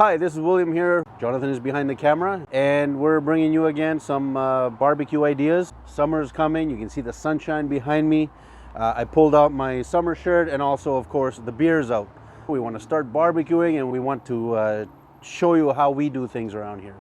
Hi, this is William here. Jonathan is behind the camera, and we're bringing you again some barbecue ideas. Summer's coming. You can see the sunshine behind me. I pulled out my summer shirt, and also, of course, the beer's out. We want to start barbecuing, and we want to show you how we do things around here.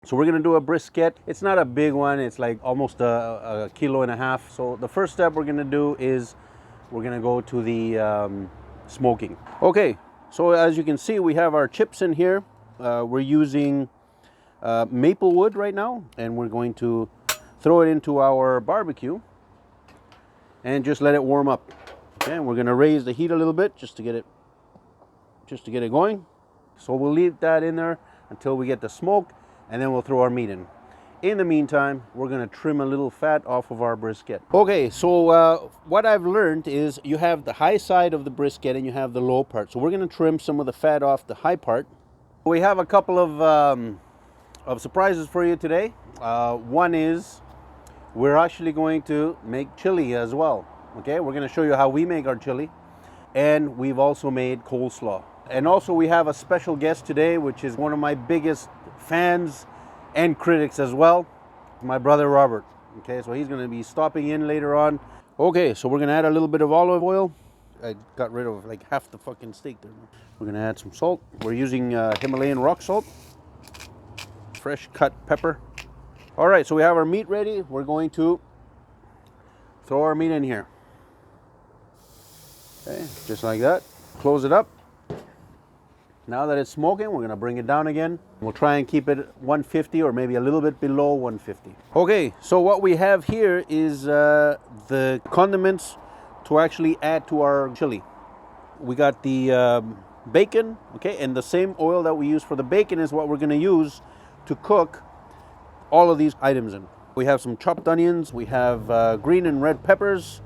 So we're gonna do a brisket. It's not a big one, it's like almost a kilo and a half. So the first step we're gonna do is we're gonna go to the smoking. Okay, so as you can see, we have our chips in here. We're using maple wood right now, and we're going to throw it into our barbecue and just let it warm up. Okay, we're gonna raise the heat a little bit just to get it going. So we'll leave that in there until we get the smoke, and then we'll throw our meat in. In the meantime, we're gonna trim a little fat off of our brisket. Okay, so what I've learned is you have the high side of the brisket and you have the low part. So we're gonna trim some of the fat off the high part. We have a couple of surprises for you today. One is we're actually going to make chili as well. Okay, we're gonna show you how we make our chili. And we've also made coleslaw. And also we have a special guest today, which is one of my biggest fans and critics as well, my brother Robert. Okay, so he's going to be stopping in later on. Okay, so we're going to add a little bit of olive oil. I got rid of like half the fucking steak there. We're going to add some salt. We're using Himalayan rock salt, fresh cut pepper. All right, so we have our meat ready. We're going to throw our meat in here. Okay, just like that. Close it up. Now that it's smoking, we're gonna bring it down again. We'll try and keep it 150 or maybe a little bit below 150. Okay, so what we have here is the condiments to actually add to our chili. We got the bacon, okay, and the same oil that we use for the bacon is what we're gonna use to cook all of these items in. We have some chopped onions, we have green and red peppers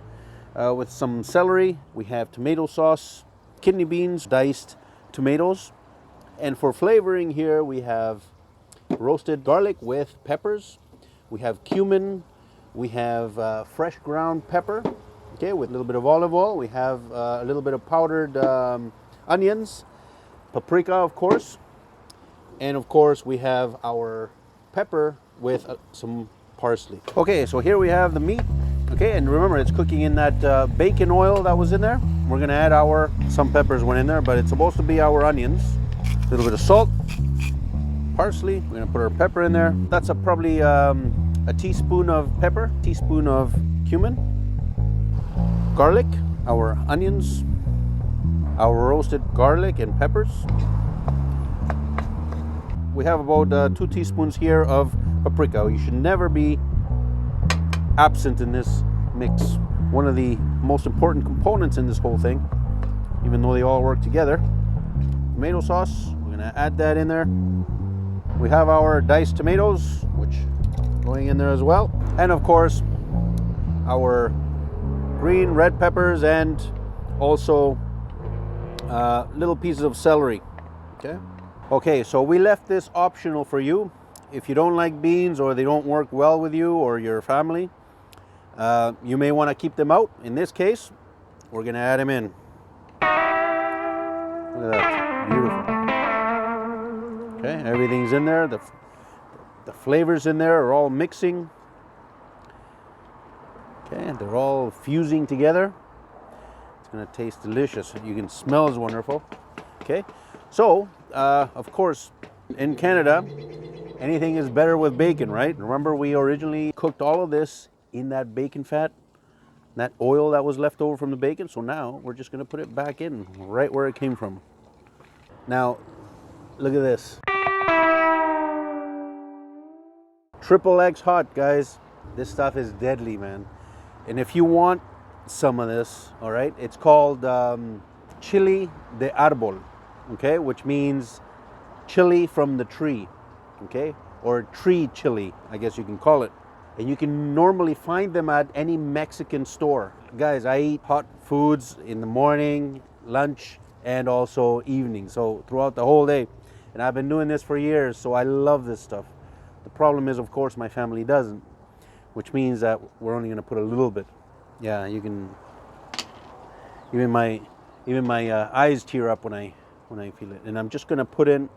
with some celery, we have tomato sauce, kidney beans, diced tomatoes, and for flavoring here we have roasted garlic with peppers, we have cumin, we have fresh ground pepper, okay, with a little bit of olive oil, we have a little bit of powdered onions, paprika of course, and of course we have our pepper with some parsley. Okay, so here we have the meat. Okay, and remember it's cooking in that bacon oil that was in there. We're gonna add some peppers went in there, but it's supposed to be our onions. A little bit of salt, parsley. We're gonna put our pepper in there. That's probably a teaspoon of pepper, teaspoon of cumin, garlic, our onions, our roasted garlic and peppers. We have about 2 teaspoons here of paprika. You should never be absent in this mix. One of the most important components in this whole thing, even though they all work together. Tomato sauce, we're gonna add that in there. We have our diced tomatoes, which are going in there as well. And of course, our green, red peppers, and also little pieces of celery, okay? Okay, so we left this optional for you. If you don't like beans or they don't work well with you or your family, you may want to keep them out. In this case, we're going to add them in. Look at that, beautiful. Okay, everything's in there. The flavors in there are all mixing. Okay, they're all fusing together. It's going to taste delicious. You can smell it's wonderful. Okay, so of course, in Canada, anything is better with bacon, right? Remember, we originally cooked all of this in that bacon fat, that oil that was left over from the bacon. So now we're just going to put it back in right where it came from. Now, look at this. Triple X hot, guys. This stuff is deadly, man. And if you want some of this, all right, it's called chili de árbol, okay, which means chili from the tree, okay, or tree chili, I guess you can call it. And you can normally find them at any Mexican store. Guys, I eat hot foods in the morning, lunch, and also evening. So throughout the whole day. And I've been doing this for years, so I love this stuff. The problem is, of course, my family doesn't, which means that we're only going to put a little bit. Yeah, you can. Even my eyes tear up when I feel it. And I'm just going to put in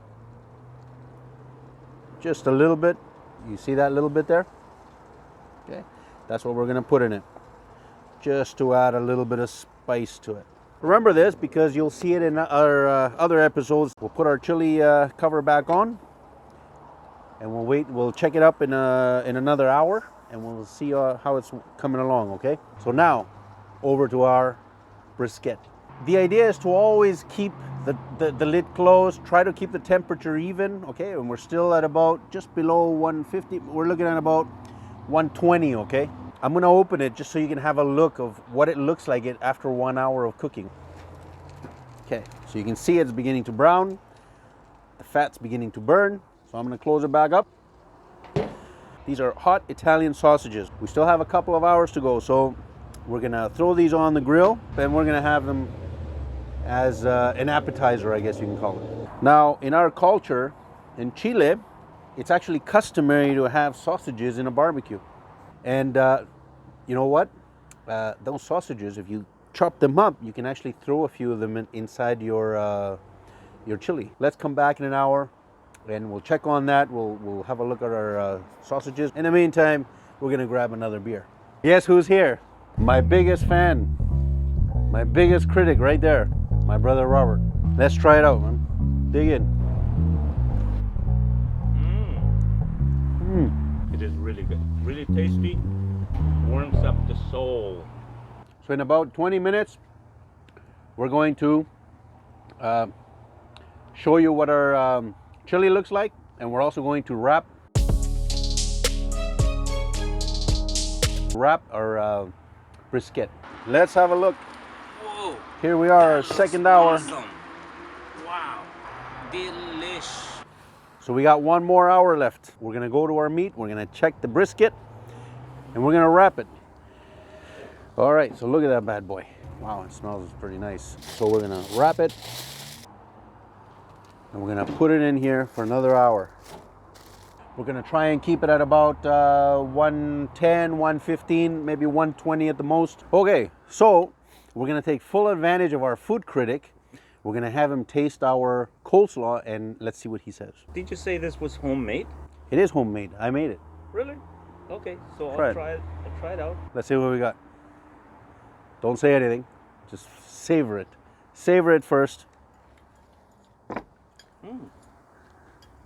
just a little bit. You see that little bit there? Okay, that's what we're going to put in it, just to add a little bit of spice to it. Remember this because you'll see it in our other episodes. We'll put our chili cover back on, and we'll wait. We'll check it up in another hour, and we'll see how it's coming along. Okay. So now, over to our brisket. The idea is to always keep the lid closed. Try to keep the temperature even. Okay, and we're still at about just below 150. We're looking at about 120. Okay. I'm going to open it just so you can have a look of what it looks like after 1 hour of cooking. Okay, so you can see it's beginning to brown. The fat's beginning to burn. So I'm going to close it back up. These are hot Italian sausages. We still have a couple of hours to go, so we're going to throw these on the grill, and we're going to have them as an appetizer, I guess you can call it. Now, in our culture, in Chile, it's actually customary to have sausages in a barbecue. And you know what? Those sausages, if you chop them up, you can actually throw a few of them inside your chili. Let's come back in an hour, and we'll check on that. We'll have a look at our sausages. In the meantime, we're gonna grab another beer. Guess who's here? My biggest fan, my biggest critic, right there, my brother Robert. Let's try it out, man. Dig in. It is really good, really tasty, warms up the soul. So in about 20 minutes, we're going to show you what our chili looks like, and we're also going to wrap our brisket. Let's have a look. Whoa! Here we are, our second hour. Awesome. Wow, delish. So we got 1 more hour left. We're gonna go to our meat, we're gonna check the brisket, and we're gonna wrap it. All right, so look at that bad boy. Wow, it smells pretty nice. So we're gonna wrap it, and we're gonna put it in here for another hour. We're gonna try and keep it at about 110, 115, maybe 120 at the most. Okay, so we're gonna take full advantage of our food critic. We're gonna have him taste our coleslaw, and let's see what he says. Did you say this was homemade? It is homemade. I made it. Really? Okay, so I'll try it. I'll try it out. Let's see what we got. Don't say anything. Just savor it. Savor it first.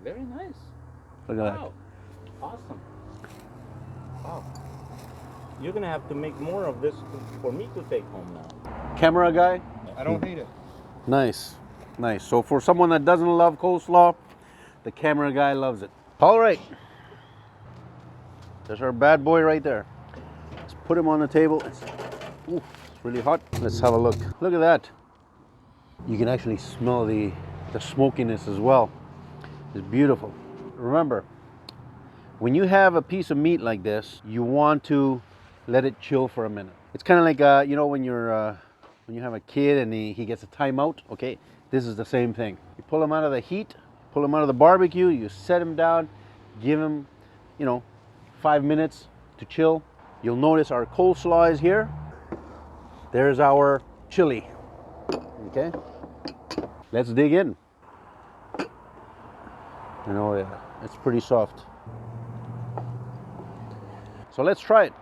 Very nice. Look at Wow. Awesome. Wow. You're gonna have to make more of this for me to take home now. that. Camera guy? I don't hate it. Nice. Nice. So for someone that doesn't love coleslaw, the camera guy loves it. All right. There's our bad boy right there. Let's put him on the table. Ooh, it's really hot. Let's have a look. Look at that. You can actually smell the smokiness as well. It's beautiful. Remember, when you have a piece of meat like this, you want to let it chill for a minute. It's kind of like, you know, when you have a kid and he gets a timeout, okay? This is the same thing. You pull him out of the heat, pull him out of the barbecue, you set him down, give him, 5 minutes to chill. You'll notice our coleslaw is here. There's our chili, okay? Let's dig in. Yeah, it's pretty soft. So let's try it.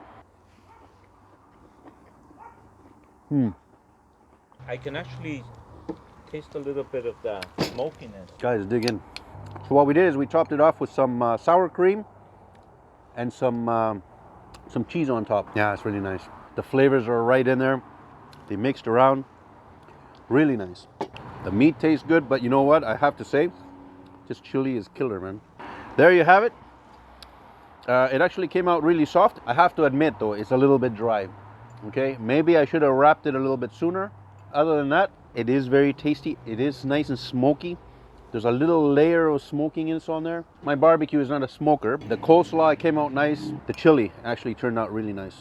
I can actually taste a little bit of the smokiness. Guys, dig in. So what we did is we topped it off with some sour cream and some cheese on top. Yeah, it's really nice. The flavors are right in there. They mixed around. Really nice. The meat tastes good, but you know what? I have to say, this chili is killer, man. There you have it. It actually came out really soft. I have to admit, though, it's a little bit dry. Okay, maybe I should have wrapped it a little bit sooner. Other than that, it is very tasty. It is nice and smoky. There's a little layer of smokiness on there. My barbecue is not a smoker. The coleslaw came out nice. The chili actually turned out really nice.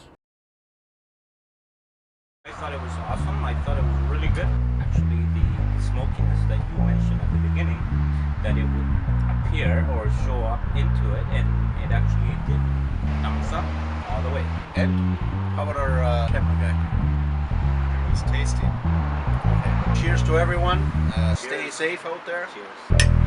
I thought it was awesome. I thought it was really good. Actually, the smokiness that you mentioned at the beginning, that it would appear or show up into it, and it actually did. Thumbs up all the way. And how about our camera guy? It was tasty. Cheers to everyone. Stay safe out there. Cheers.